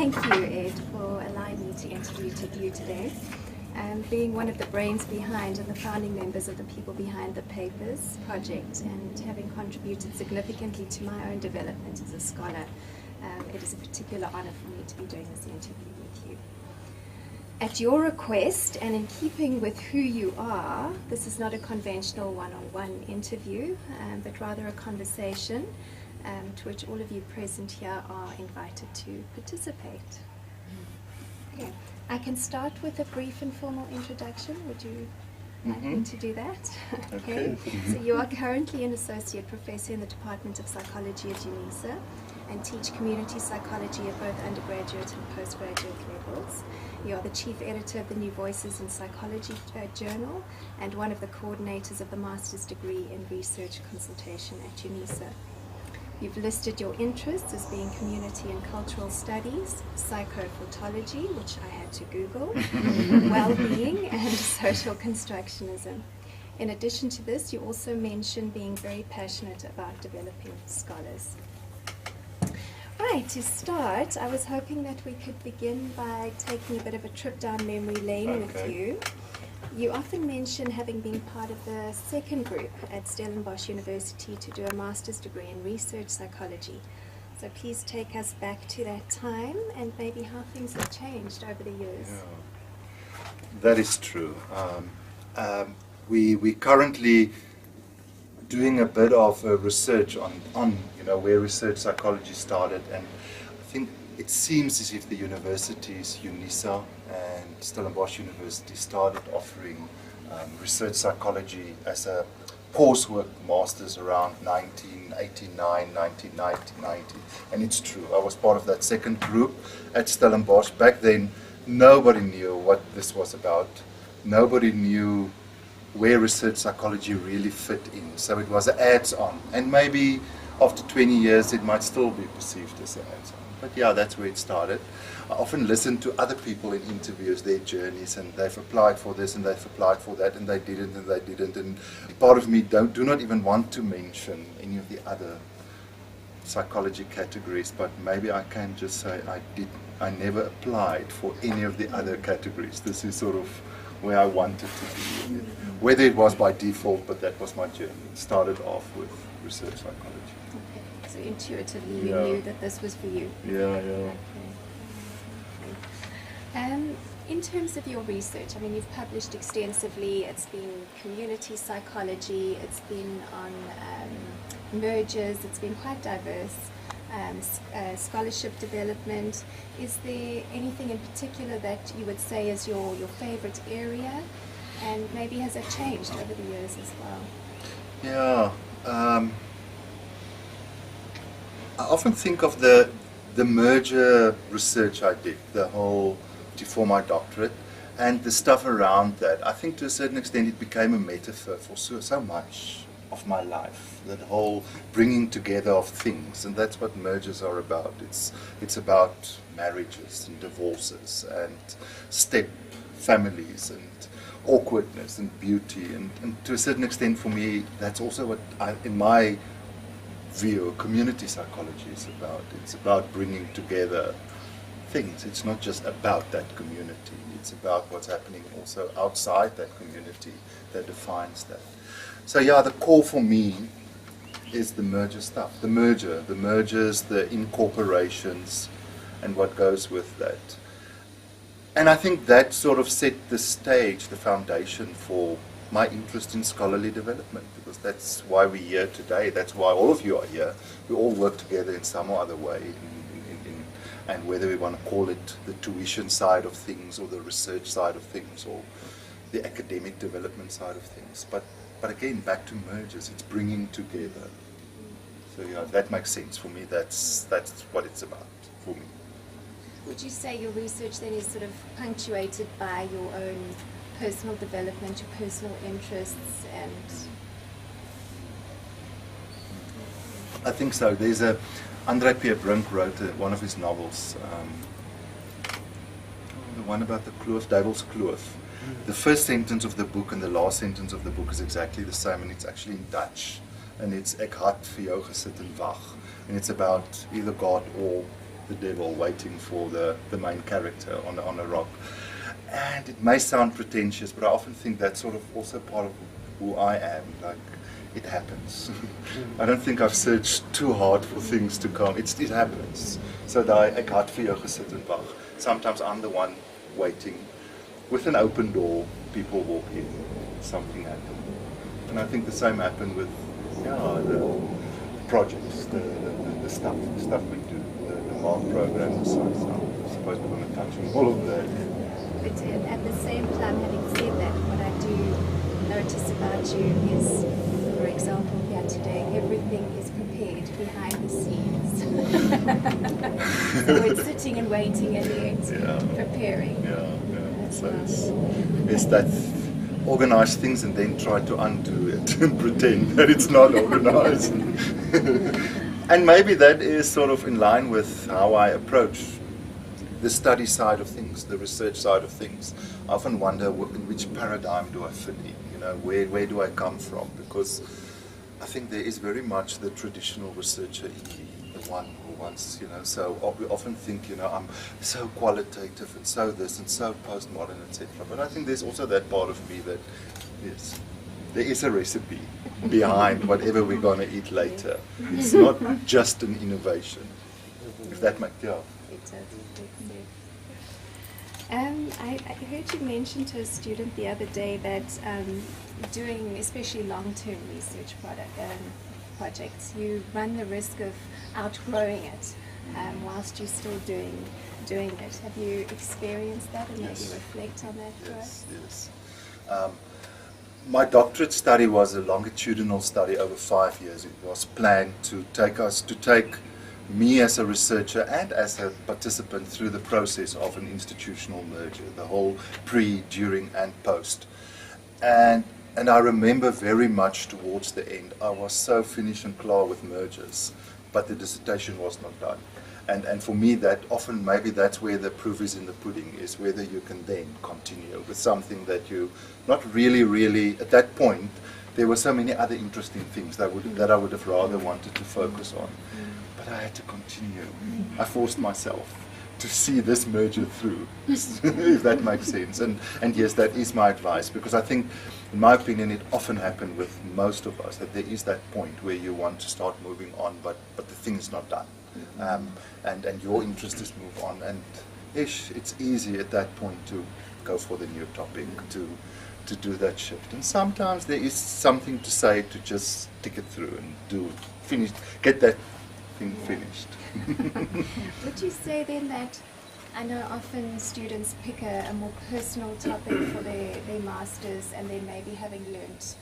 Thank you, Ed, for allowing me to interview you today. Being one of the brains behind and the founding members of the People Behind the Papers project, and having contributed significantly to my own development as a scholar, it is a particular honor for me to be doing this interview with you. At your request, and in keeping with who you are, this is not a conventional one-on-one interview, but rather a conversation to which all of you present here are invited to participate. Okay. I can start with a brief informal introduction. Would you like me to do that? Okay. So you are currently an associate professor in the Department of Psychology at UNISA and teach community psychology at both undergraduate and postgraduate levels. You are the chief editor of the New Voices in Psychology journal and one of the coordinators of the master's degree in research consultation at UNISA. You've listed your interests as being community and cultural studies, psychopathology, which I had to Google, well-being, and social constructionism. In addition to this, you also mention being very passionate about developing scholars. Right, to start, I was hoping that we could begin by taking a bit of a trip down memory lane with you. You often mention having been part of the second group at Stellenbosch University to do a master's degree in research psychology. So please take us back to that time and maybe how things have changed over the years. Yeah, that is true. We currently doing a bit of research on where research psychology started, and I think it seems as if the universities, UNISA and Stellenbosch University, started offering research psychology as a coursework masters around 1989, 1990. And it's true, I was part of that second group at Stellenbosch. Back then, nobody knew what this was about. Nobody knew where research psychology really fit in. So it was ads-on. And maybe after 20 years, it might still be perceived as ads-on. But yeah, that's where it started. I often listen to other people in interviews, their journeys, and they've applied for this and they've applied for that, and they didn't and they didn't. And part of me do not even want to mention any of the other psychology categories, but maybe I can just say I never applied for any of the other categories. This is sort of where I wanted to be. Whether it was by default, but that was my journey. It started off with research psychology. Okay. So intuitively you knew that this was for you. Yeah. Okay. In terms of your research, I mean, you've published extensively. It's been community psychology, it's been on mergers, it's been quite diverse, scholarship development. Is there anything in particular that you would say is your favorite area? And maybe has that changed over the years as well? Yeah. I often think of the merger research I did, the whole before my doctorate, and the stuff around that. I think to a certain extent it became a metaphor for so much of my life, that whole bringing together of things, and that's what mergers are about. It's about marriages and divorces and step families and awkwardness and beauty, and to a certain extent for me that's also what in my view community psychology is about. It's about bringing together things. It's not just about that community, it's about what's happening also outside that community that defines that. So yeah, the core for me is the merger stuff, the mergers, the incorporations and what goes with that. And I think that sort of set the stage, the foundation for my interest in scholarly development, because that's why we're here today. That's why all of you are here. We all work together in some or other way, and whether we want to call it the tuition side of things or the research side of things or the academic development side of things. But again, back to mergers, it's bringing together. So yeah, that makes sense for me. That's what it's about for me. Would you say your research then is sort of punctuated by your own personal development, your personal interests, and? I think so. There's André Pierre Brink wrote one of his novels, the one about the kloof, Devil's Kloof. The first sentence of the book and the last sentence of the book is exactly the same, and it's actually in Dutch. And it's Ek had vir jou gesit en wag. And it's about either God or the devil waiting for the main character on a rock. And it may sound pretentious, but I often think that's sort of also part of who I am. Like, it happens. I don't think I've searched too hard for things to come. It happens. So ek had vir jou gesit en wag. Sometimes I'm the one waiting. With an open door, people walk in. Something happens. And I think the same happened with the projects, the stuff we do, the MARC program, so I suppose we're going to touch on all of that. But at the same time, having said that, what I do notice about you is, for example, here today, everything is prepared behind the scenes. So it's sitting and waiting and yet preparing. So it's that organize things and then try to undo it and pretend that it's not organized. And maybe that is sort of in line with how I approach the study side of things, the research side of things. I often wonder in which paradigm do I fit in, you know, where do I come from? Because I think there is very much the traditional researcher in me, the one who wants, you know, so we often think, you know, I'm so qualitative and so this and so postmodern, etc. But I think there's also that part of me that, yes, there is a recipe behind whatever we're going to eat later. It's not just an innovation, if that makes sense. I heard you mention to a student the other day that doing especially long-term research projects, you run the risk of outgrowing it whilst you're still doing it. Have you experienced that and maybe reflect on that for us? Yes. My doctorate study was a longitudinal study over 5 years. It was planned to take me as a researcher and as a participant through the process of an institutional merger, the whole pre, during and post. And I remember very much towards the end, I was so finished and clear with mergers, but the dissertation was not done. And for me, that often, maybe that's where the proof is in the pudding, is whether you can then continue with something that you not really, at that point, there were so many other interesting things that I would have rather wanted to focus on. But I had to continue. I forced myself to see this merger through, if that makes sense. And yes, that is my advice, because I think, in my opinion, it often happens with most of us, that there is that point where you want to start moving on, but the thing is not done. And your interest is move on. And it's easy at that point to go for the new topic, to do that shift. And sometimes there is something to say to just stick it through and get that thing finished. Would you say then that, I know often students pick a more personal topic for their masters, and then maybe having learnt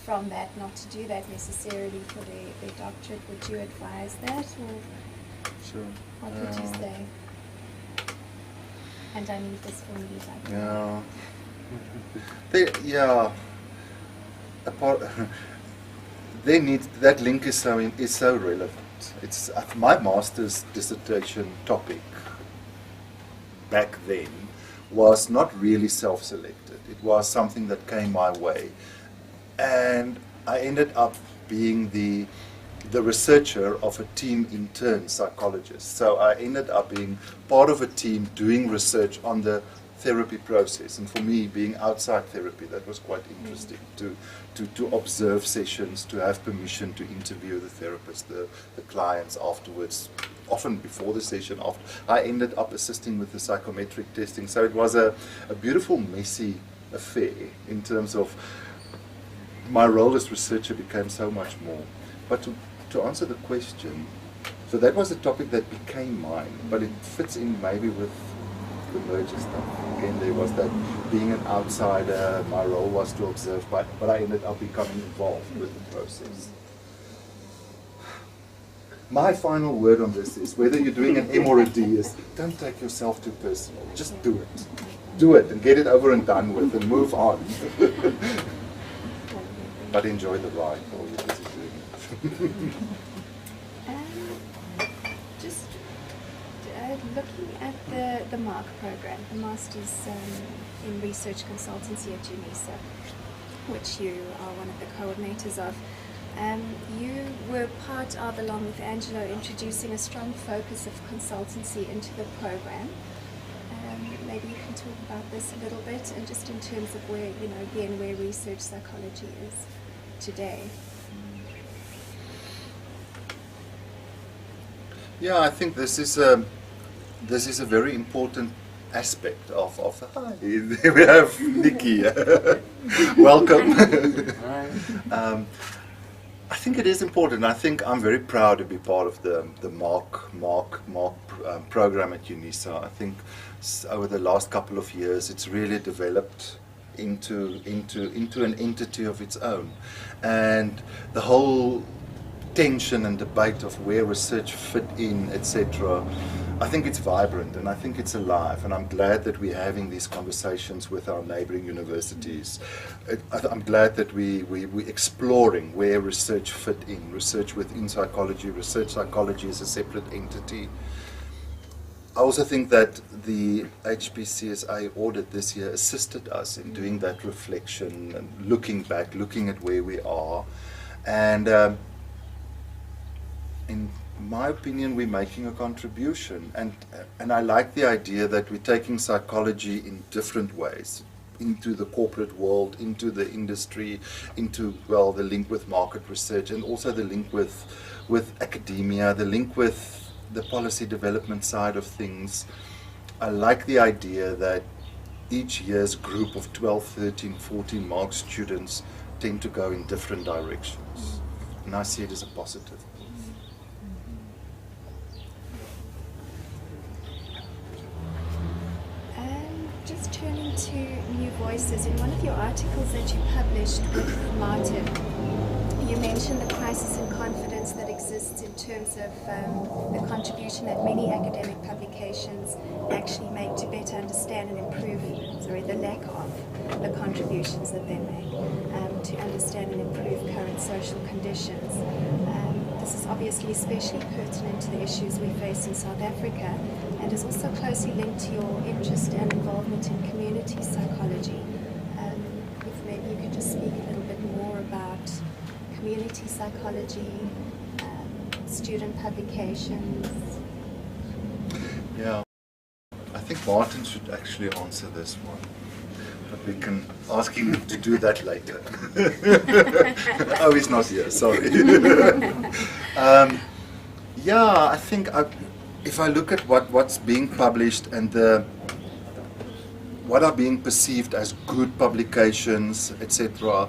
from that not to do that necessarily for their doctorate, would you advise that, or Sure. what would you say? And I need this for me, like that link is so relevant. It's my master's dissertation topic back then was not really self-selected. It was something that came my way, and I ended up being the researcher of a team intern psychologist. So I ended up being part of a team doing research on the therapy process, and for me, being outside therapy, that was quite interesting to observe sessions, to have permission to interview the therapist, the clients afterwards, often before the session. After I ended up assisting with the psychometric testing, so it was a beautiful, messy affair in terms of my role as researcher became so much more. But to answer the question, so that was a topic that became mine, but it fits in maybe with the merger stuff. Again, there was that being an outsider, my role was to observe, but I ended up becoming involved with the process. My final word on this is, whether you're doing an M or a D, is don't take yourself too personal. Just do it. Do it and get it over and done with and move on. But enjoy the ride while you're busy doing it. Just looking at the MARC program, the Masters in Research Consultancy at UNISA, which you are one of the coordinators of, You were part of, along with Angelo, introducing a strong focus of consultancy into the program. Maybe you can talk about this a little bit, and just in terms of where, again, where research psychology is today. Yeah, I think this is a very important aspect of the hi. We have Nikki. Welcome. I think it is important. I think I'm very proud to be part of the Mark program at UNISA. I think over the last couple of years, it's really developed into an entity of its own, and the whole tension and debate of where research fit in, etc. I think it's vibrant and I think it's alive, and I'm glad that we're having these conversations with our neighboring universities. I'm glad that we're exploring where research fit in, research within psychology. Research psychology is a separate entity. I also think that the HPCSA audit this year assisted us in doing that reflection and looking back, looking at where we are, and in my opinion, we're making a contribution, and I like the idea that we're taking psychology in different ways, into the corporate world, into the industry, into, well, the link with market research, and also the link with academia, the link with the policy development side of things. I like the idea that each year's group of 12, 13, 14 Mark students tend to go in different directions, and I see it as a positive. Just turning to New Voices, in one of your articles that you published with Martin, you mentioned the crisis in confidence that exists in terms of the contribution that many academic publications actually make to better understand and improve, the lack of the contributions that they make to understand and improve current social conditions. This is obviously especially pertinent to the issues we face in South Africa, and is also closely linked to your interest and involvement in community psychology. If maybe you could just speak a little bit more about community psychology, student publications. Yeah, I think Martin should actually answer this one, but we can ask him to do that later. Oh, he's not here, sorry. Yeah, I think if I look at what's being published and what are being perceived as good publications, etc.,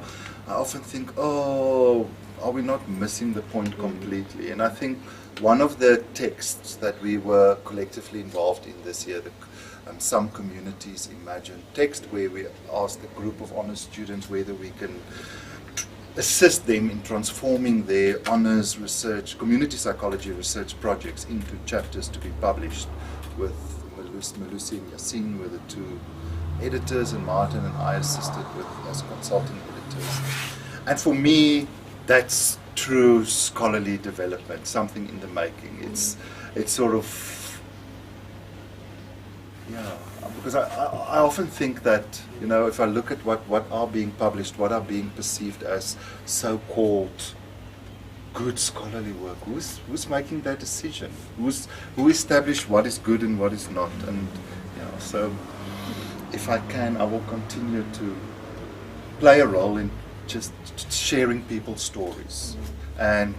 I often think, oh, are we not missing the point completely? And I think one of the texts that we were collectively involved in this year, Some Communities Imagine text, where we asked a group of honours students whether we can assist them in transforming their honours research, community psychology research projects into chapters to be published, with Melusi and Yassine were the two editors, and Martin and I assisted with as consulting editors. And for me, that's true scholarly development, something in the making. It's sort of, yeah, because I often think that, if I look at what are being published, what are being perceived as so-called good scholarly work, who's making that decision? Who established what is good and what is not? And so if I can, I will continue to play a role in just sharing people's stories and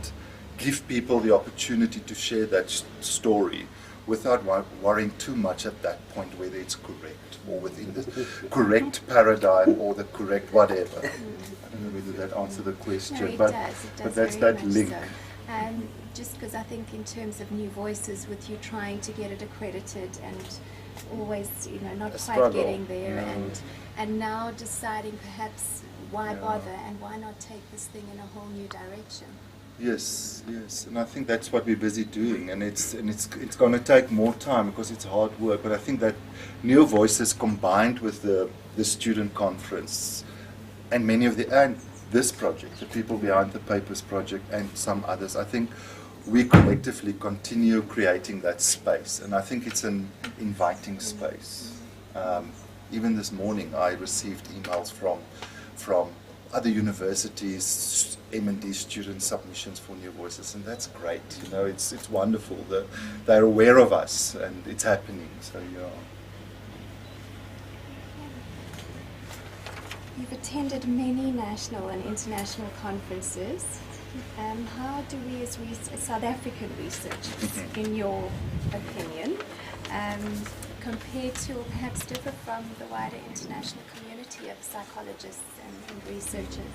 give people the opportunity to share that story without worrying too much at that point whether it's correct or within the correct paradigm or the correct whatever. I don't know whether that answers the question, No, it but does that's very that much link. So. Just because I think in terms of New Voices, with you trying to get it accredited and always, not quite struggle. Getting there, and now deciding perhaps why bother and why not take this thing in a whole new direction. Yes, and I think that's what we're busy doing, and it's going to take more time because it's hard work. But I think that New Voices combined with the student conference and this project, the people behind the papers project, and some others, I think we collectively continue creating that space, and I think it's an inviting space. Even this morning, I received emails from other universities, M&D student submissions for New Voices, and that's great. You know, it's wonderful that they're aware of us and it's happening. So yeah. You've attended many national and international conferences. How do we as South African researchers, in your opinion, compare to or perhaps differ from the wider international community of psychologists and researchers?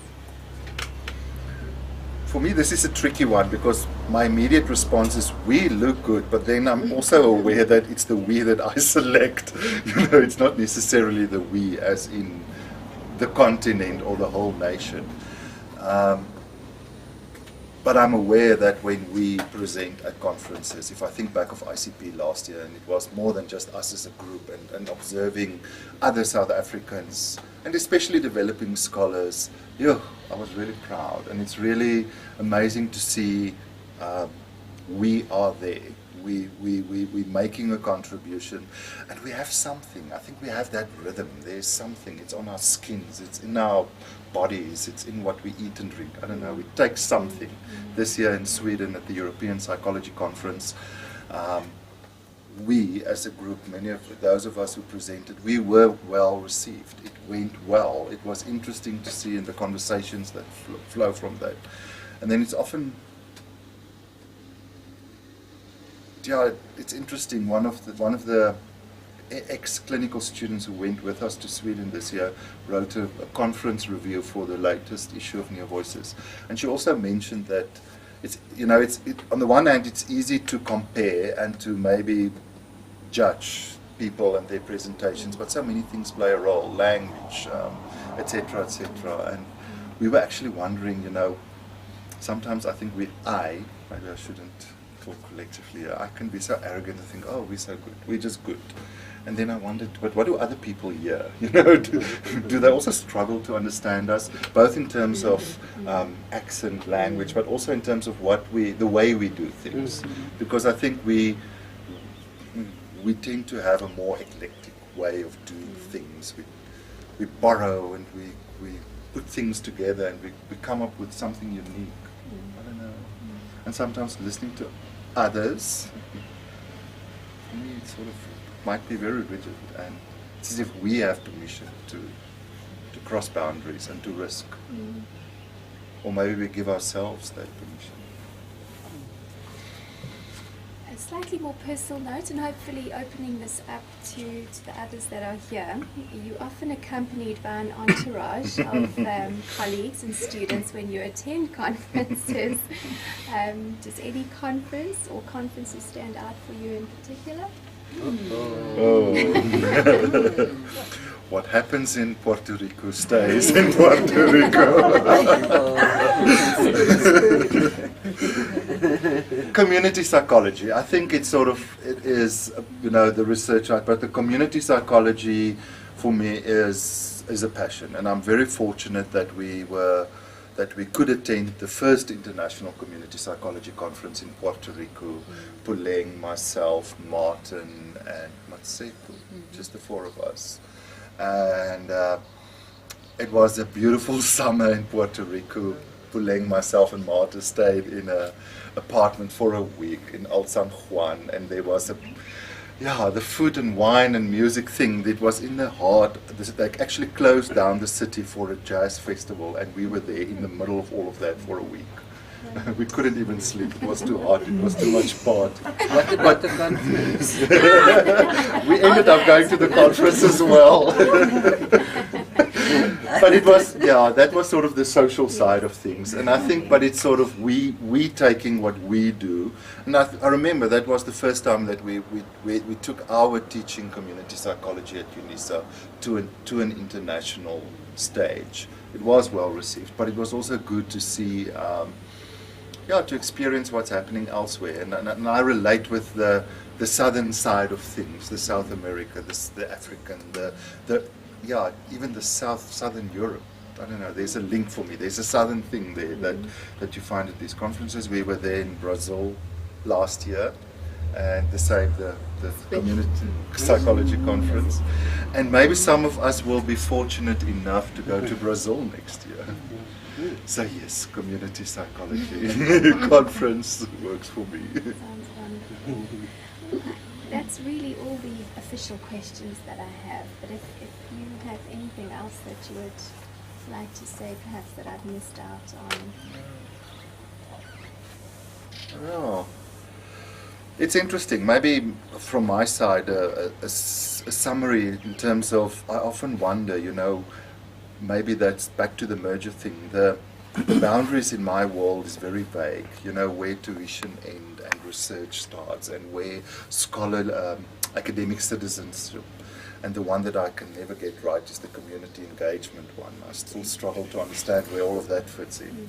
For me, this is a tricky one because my immediate response is we look good, but then I'm also aware that it's the we that I select. You know, it's not necessarily the we as in the continent or the whole nation. But I'm aware that when we present at conferences, if I think back of ICP last year, and it was more than just us as a group and observing other South Africans, and especially developing scholars, yeah, I was really proud. And it's really amazing to see we are there. We're making a contribution, and we have something. I think we have that rhythm. There's something. It's on our skins. It's in our bodies. It's in what we eat and drink. I don't know. We take something. This year in Sweden at the European Psychology Conference, we as a group, many of those of us who presented, we were well received. It went well. It was interesting to see in the conversations that flow from that. And then it's often, yeah, it's interesting. One of the ex-clinical students who went with us to Sweden this year wrote a conference review for the latest issue of New Voices, and she also mentioned that it's, you know, on the one hand it's easy to compare and to maybe judge people and their presentations, but so many things play a role, language, etc., etc. And we were actually wondering, you know, sometimes I think maybe I shouldn't talk collectively. I can be so arrogant to think, oh, we're so good, we're just good. And then I wondered, but what do other people hear? You know, do they also struggle to understand us, both in terms of accent, language, but also in terms of the way we do things? Because I think we tend to have a more eclectic way of doing things. We borrow and we put things together and we come up with something unique. I don't know. And sometimes listening to others, for me, it sort of might be very rigid, and it's as if we have permission to cross boundaries and to risk. Or maybe we give ourselves that permission. A slightly more personal note, and hopefully opening this up to the others that are here, you're often accompanied by an entourage of colleagues and students when you attend conferences. Does any conference or conferences stand out for you in particular? What happens in Puerto Rico stays in Puerto Rico. Community psychology. I think it is, you know, the research, but the community psychology for me is a passion, and I'm very fortunate that we could attend the first International Community Psychology Conference in Puerto Rico. Puleng, myself, Martin, and Matsepo, just the four of us. And it was a beautiful summer in Puerto Rico. Puleng, myself, and Martin stayed in an apartment for a week in Old San Juan, and there was the food and wine and music thing that was in the heart. They actually closed down the city for a jazz festival, and we were there in the middle of all of that for a week. We couldn't even sleep. It was too hot. It was too much party. What about the conference? We ended up going to the conference as well. But it was, that was sort of the social side of things. And I think, but it's sort of we taking what we do. And I remember that was the first time that we took our teaching community psychology at UNISA to an international stage. It was well received, but it was also good to see, to experience what's happening elsewhere. And I relate with the southern side of things, the South America, the African, even the Southern Europe. I don't know, there's a link for me. There's a southern thing there that you find at these conferences. We were there in Brazil last year, and the same, the Community Psychology Conference. And maybe some of us will be fortunate enough to go to Brazil next year. So yes, Community Psychology Conference works for me. Sounds wonderful. That's really all the official questions that I have, but if you have anything else that you would like to say, perhaps that I've missed out on. Oh, it's interesting. Maybe from my side, a summary in terms of, I often wonder, you know, maybe that's back to the merger thing. The boundaries in my world is very vague, you know, where tuition ends and research starts, and where academic citizenship. And the one that I can never get right is the community engagement one. I still struggle to understand where all of that fits in.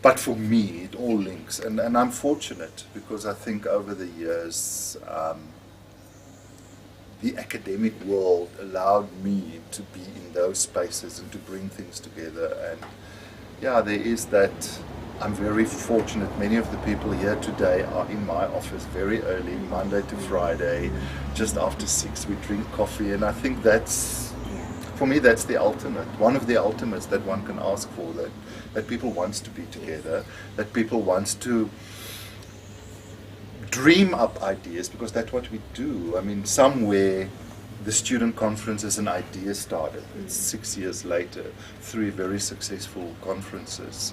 But for me, it all links, and I'm fortunate because I think over the years, the academic world allowed me to be in those spaces and to bring things together. And yeah, there is that. I'm very fortunate. Many of the people here today are in my office very early, Monday to Friday, just after 6. We drink coffee, and I think that's, for me, that's the ultimate. One of the ultimates that one can ask for, that people wants to be together, that people wants to dream up ideas, because that's what we do. I mean, somewhere the student conference as an idea started. It's 6 years later, 3 very successful conferences,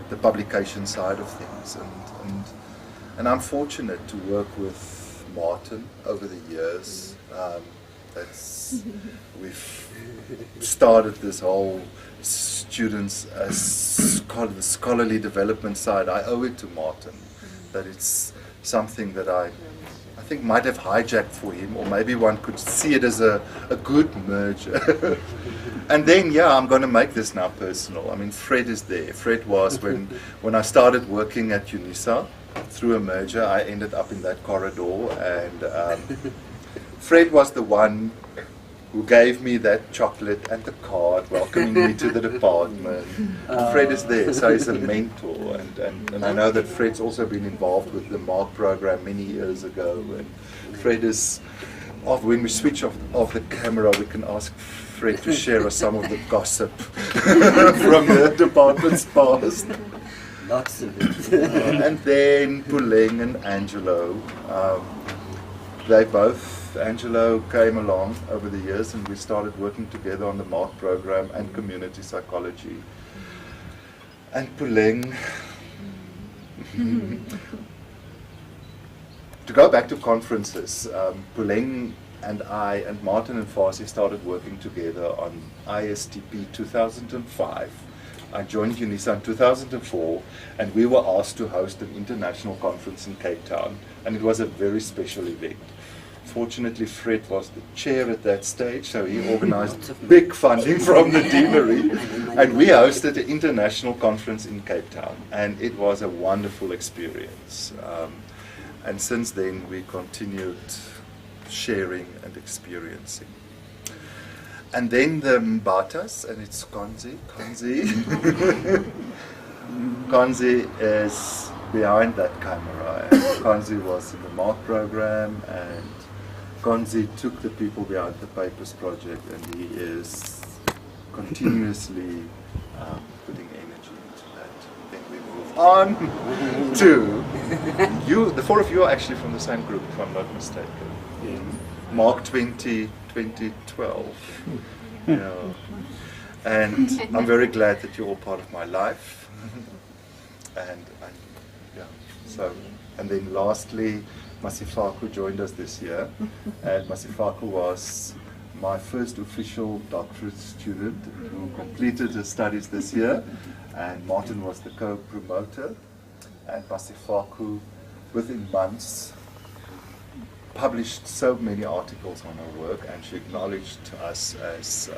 the publication side of things, and I'm fortunate to work with Martin over the years. We've started this whole students as the scholarly development side. I owe it to Martin, that it's something that I think might have hijacked for him, or maybe one could see it as a good merger. And then, yeah, I'm going to make this now personal. I mean, Fred is there. Fred was, when I started working at UNISA, through a merger, I ended up in that corridor, and Fred was the one who gave me that chocolate and the card welcoming me to the department. Fred is there, so he's a mentor, and I know that Fred's also been involved with the MARC program many years ago, and Fred is, when we switch off the camera, we can ask Fred to share us some of the gossip from the department's past. Lots of it. And then Puleng and Angelo, Angelo came along over the years, and we started working together on the MARC program and community psychology. And Puleng, to go back to conferences, Puleng and I and Martin and Fourie started working together on ISTP 2005. I joined UNISA in 2004, and we were asked to host an international conference in Cape Town, and it was a very special event. Fortunately, Fred was the chair at that stage, so he organized big funding from the deanery, and we hosted an international conference in Cape Town, and it was a wonderful experience. And since then, we continued sharing and experiencing. And then the Mbatas, and it's Konzi. Konzi is behind that camera, and Konzi was in the MARC program, and Konzi took the people behind the papers project, and he is continuously putting energy into that. Then we move on to you. The 4 of you are actually from the same group, if I'm not mistaken. MARC 2012. Yeah. And I'm very glad that you're all part of my life. And then lastly, Masifaku joined us this year, and Masifaku was my first official doctorate student who completed his studies this year, and Martin was the co-promoter, and Masifaku, within months, published so many articles on her work, and she acknowledged us as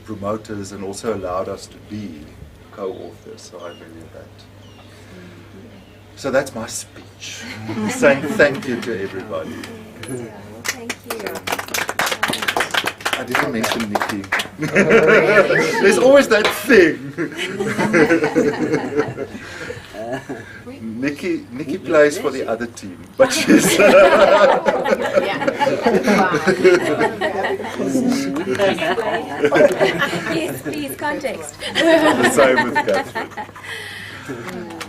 promoters and also allowed us to be co-authors, so I value that. So that's my speech, saying thank you to everybody. Thank you. I didn't mention Nikki. There's always that thing. Nikki plays for the other team, but she's Yes, please, context. the same with Catherine.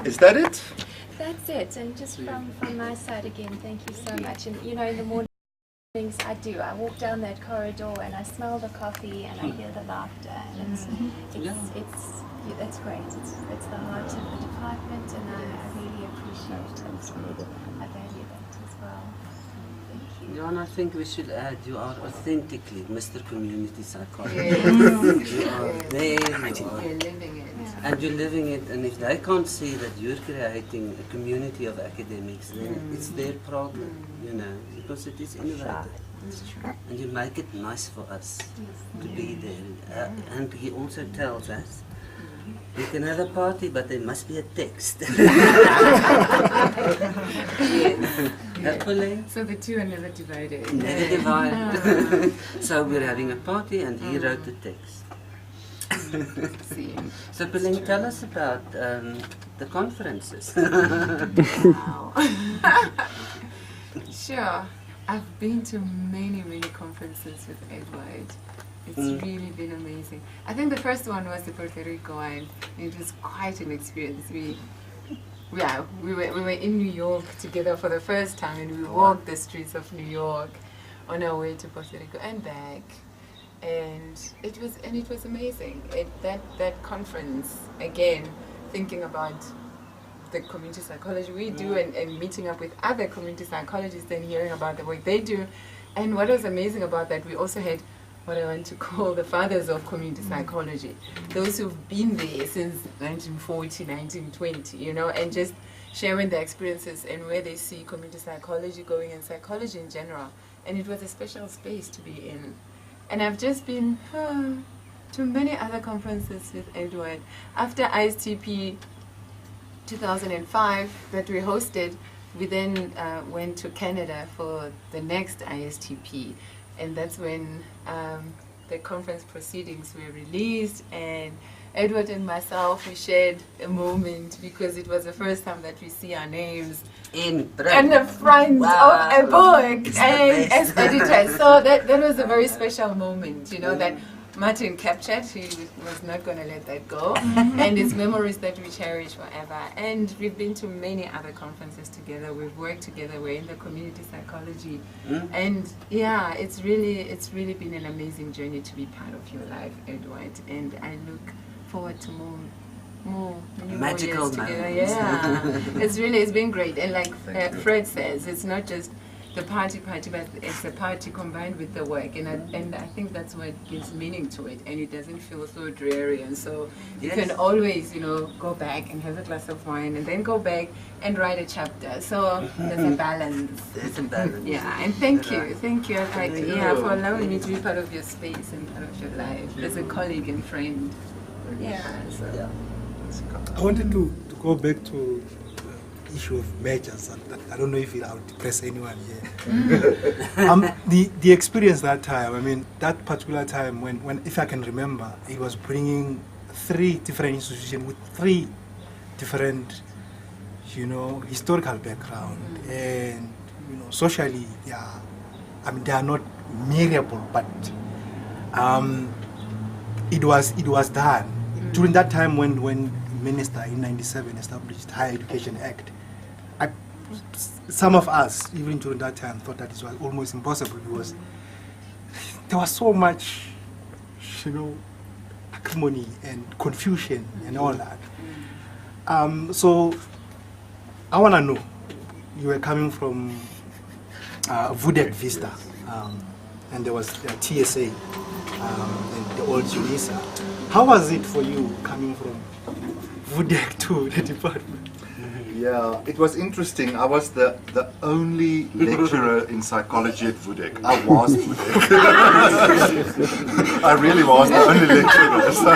Is that it? That's it, and just from my side again, thank you so much. And you know, in the mornings I walk down that corridor and I smell the coffee and I hear the laughter, and it's great. It's the heart of the department, and I really appreciate it. I value that as well. Thank you. Yeah, and I think we should add, you are authentically Mr. Community Psychologist. Yes. You are there, you are, You're living it. and you're living it, and if they can't see that you're creating a community of academics, then it's their problem, you know, because it is innovative. And you make it nice for us to be there. And he also tells us, you can have a party, but there must be a text. So the two are never divided. Never divided. So we're having a party, and he wrote the text. So Peleng, tell us about the conferences. Wow. Sure. I've been to many conferences with Eduard. It's really been amazing. I think the first one was the Puerto Rico one. It was quite an experience. We were in New York together for the first time, and we walked the streets of New York on our way to Puerto Rico and back. And it was amazing. That conference, again, thinking about the community psychology we do, and meeting up with other community psychologists and hearing about the work they do. And what was amazing about that, we also had what I want to call the fathers of community psychology, those who've been there since 1940, 1920, you know, and just sharing their experiences and where they see community psychology going, and psychology in general. And it was a special space to be in. And I've just been to many other conferences with Eduard. After ISTP 2005 that we hosted, we then went to Canada for the next ISTP, and that's when the conference proceedings were released, and Eduard and myself, we shared a moment because it was the first time that we see our names in the front of a book and as editors. So that was a very special moment, you know, that Martin captured. He was not going to let that go. And it's memories that we cherish forever. And we've been to many other conferences together. We've worked together. We're in the community psychology. And yeah, it's really been an amazing journey to be part of your life, Eduard. And I look forward to many magical more years together. moments. Yeah, it's been great. And like Fred says, it's not just the party, but it's a party combined with the work, and I think that's what gives meaning to it, and it doesn't feel so dreary, and so you can always, you know, go back and have a glass of wine, and then go back and write a chapter. So there's a balance. There's a balance. Yeah, and thank you, for allowing me to be part of your space and part of your life as a colleague and friend. Yeah. So. Yeah. I wanted to go back to the issue of mergers. I don't know if I would depress anyone here. The experience that time, I mean, that particular time when, if I can remember, it was bringing 3 different institutions with 3 different, you know, historical background, and, you know, socially, yeah, I mean, they are not marriable, but it was done. During that time when Minister in '97 established Higher Education Act, some of us, even during that time, thought that it was almost impossible because there was so much, you know, acrimony and confusion and all that. So I want to know, you were coming from VUDEC Vista, and there was TSA and the old UNISA. How was it for you coming from VUDEC to the department? Yeah, it was interesting. I was the only lecturer in psychology at VUDEC. I was VUDEC. I really was the only lecturer. So.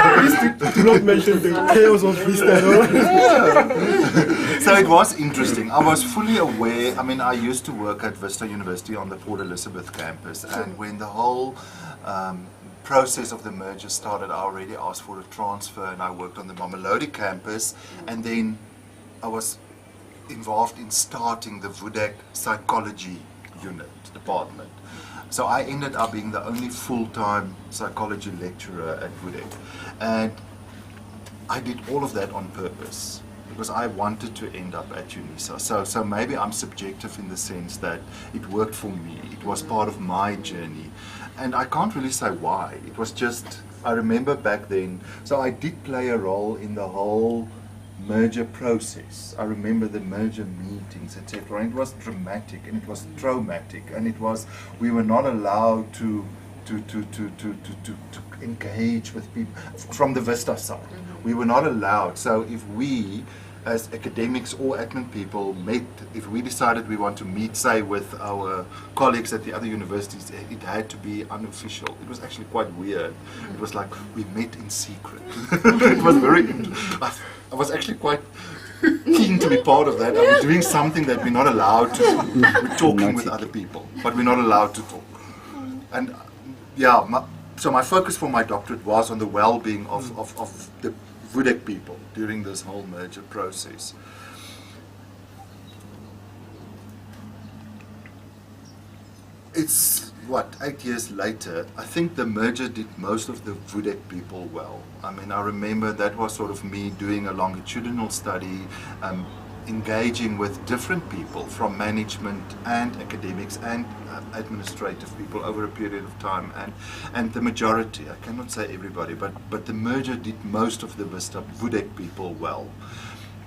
Do not mention the chaos of Vista. So it was interesting. I was fully aware. I mean, I used to work at Vista University on the Port Elizabeth campus, and when the whole process of the merger started, I already asked for a transfer, and I worked on the Mamelodi campus, and then I was involved in starting the VUDEC psychology unit department. So I ended up being the only full-time psychology lecturer at VUDEC. And I did all of that on purpose because I wanted to end up at UNISA. So maybe I'm subjective in the sense that it worked for me. It was part of my journey. And I can't really say why. It was just, I remember back then, so I did play a role in the whole merger process. I remember the merger meetings, etc. And it was dramatic and it was traumatic, and it was, we were not allowed to engage with people from the Vista side. We were not allowed. So if we, as academics or admin people, met, if we decided we want to meet, say, with our colleagues at the other universities, it had to be unofficial. It was actually quite weird. It was like we met in secret. It was very, I was actually quite keen to be part of that. I was doing something that we're not allowed to. We're talking with other people, but we're not allowed to talk. And yeah, so my focus for my doctorate was on the well-being of the VUDEC people during this whole merger process. It's, what, 8 years later, I think the merger did most of the VUDEC people well. I mean, I remember that was sort of me doing a longitudinal study, engaging with different people from management and academics and administrative people over a period of time, and the majority, I cannot say everybody, but the merger did most of the Vista VUDEC people well.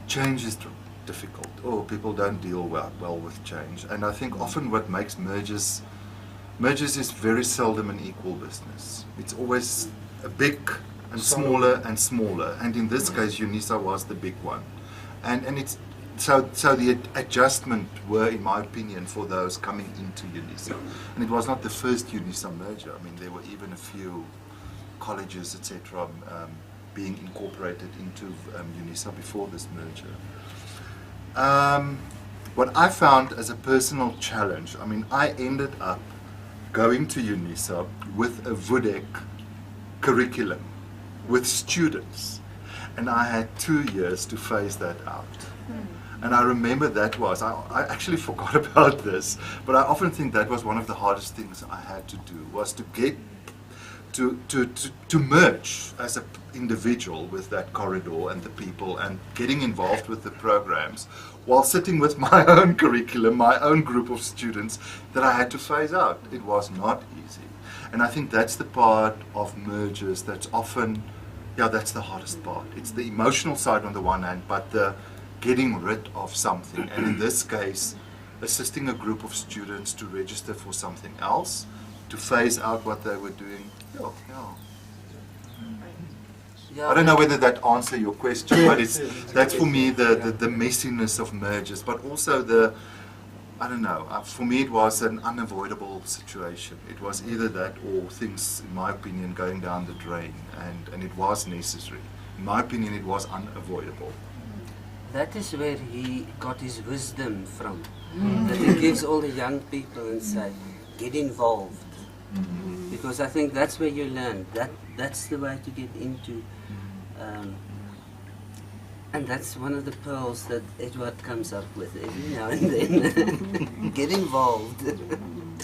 Change is difficult, or people don't deal well with change, and I think often what makes mergers is very seldom an equal business. It's always a big and smaller and smaller, and in this case UNISA was the big one, and it's so the adjustment were, in my opinion, for those coming into UNISA. And it was not the first UNISA merger. I mean, there were even a few colleges, etc., being incorporated into UNISA before this merger. What I found as a personal challenge, I mean, I ended up going to UNISA with a VUDEC curriculum, with students, and I had 2 years to phase that out. And I remember that was, I actually forgot about this, but I often think that was one of the hardest things I had to do, was to get, to merge as an individual with that corridor and the people and getting involved with the programs while sitting with my own curriculum, my own group of students that I had to phase out. It was not easy. And I think that's the part of mergers that's often, yeah, that's the hardest part. It's the emotional side on the one hand, but the getting rid of something, and in this case, assisting a group of students to register for something else, to phase out what they were doing. Yeah. I don't know whether that answers your question, but that's for me the messiness of mergers, but also the, I don't know, for me it was an unavoidable situation. It was either that or things, in my opinion, going down the drain, and it was necessary. In my opinion, it was unavoidable. That is where he got his wisdom from. That he gives all the young people and say, get involved. Because I think that's where you learn. That's the way to get into. And that's one of the pearls that Eduard comes up with every now and then. Get involved.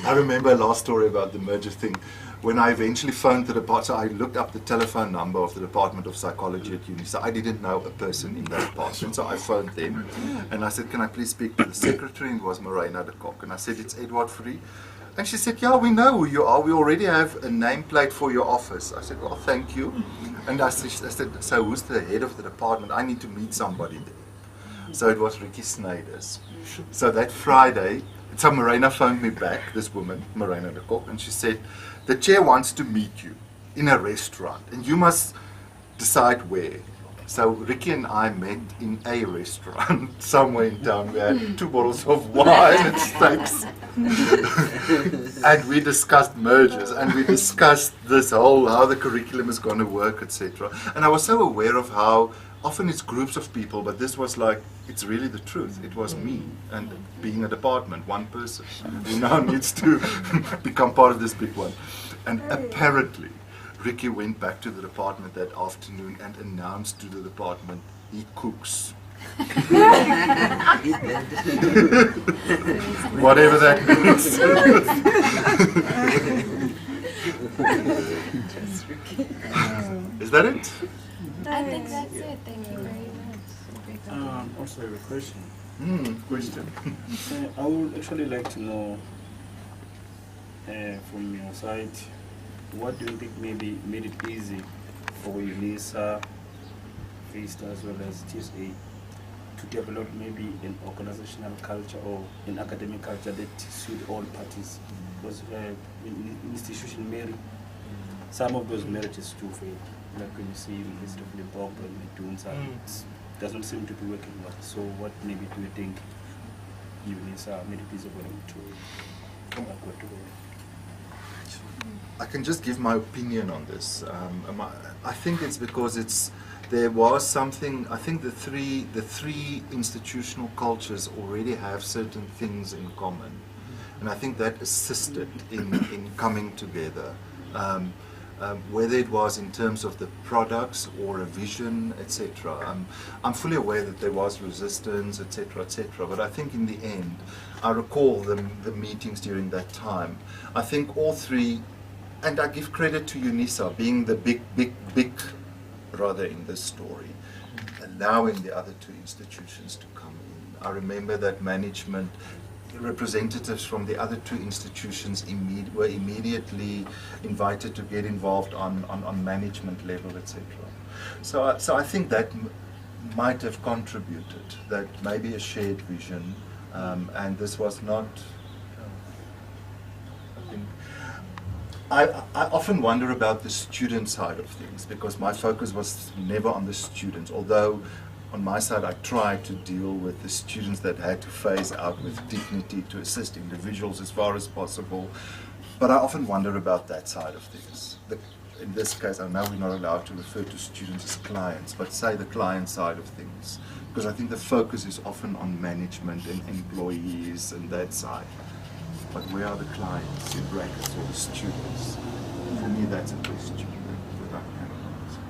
I remember a last story about the merger thing. When I eventually phoned the department, so I looked up the telephone number of the Department of Psychology at UNISA. I didn't know a person in that department, so I phoned them and I said, can I please speak to the secretary? And it was Morena de Kock. And I said, it's Eduard Fourie. And she said, yeah, we know who you are. We already have a nameplate for your office. I said, well, thank you. And I said, so who's the head of the department? I need to meet somebody there. So it was Ricky Snyders. So that Friday, so Morena phoned me back, this woman, Morena de Kock, and she said, the chair wants to meet you in a restaurant, and you must decide where. So Ricky and I met in a restaurant somewhere in town. We had 2 bottles of wine and steaks. And we discussed mergers, and we discussed this whole, how the curriculum is going to work, etc. And I was so aware of how often it's groups of people, but this was like, it's really the truth. It was me, and being a department, one person, who now needs to become part of this big one. And apparently, Ricky went back to the department that afternoon and announced to the department, he cooks Whatever that means. Is that it? I think that's it. Thank you very much. Also, I have a question. Question. I would actually like to know from your side, what do you think maybe made it easy for UNISA, FASTA as well as TSA to develop maybe an organizational culture or an academic culture that suit all parties? Because in institution marriage, some of those marriages do fail. Like when you see University of Limpopo and Medunsa, it doesn't seem to be working well. So what maybe do you think UNISA made it easy for them to go together? I can just give my opinion on this. I think it's because there was something. I think the three institutional cultures already have certain things in common, and I think that assisted in coming together. Whether it was in terms of the products or a vision, etc. I'm fully aware that there was resistance, etc., etc. But I think in the end, I recall the meetings during that time. I think all three, and I give credit to UNISA being the big brother in this story, allowing the other two institutions to come in. I remember that management representatives from the other two institutions were immediately invited to get involved on management level, etc. So I think that might have contributed, that maybe a shared vision, and this was not. I often wonder about the student side of things, because my focus was never on the students, although on my side I tried to deal with the students that had to phase out with dignity to assist individuals as far as possible. But I often wonder about that side of things. In this case, I know we're not allowed to refer to students as clients, but say the client side of things, because I think the focus is often on management and employees and that side. But where are the clients, in brackets, or the students? For me, that's a question without analyzing.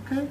Okay.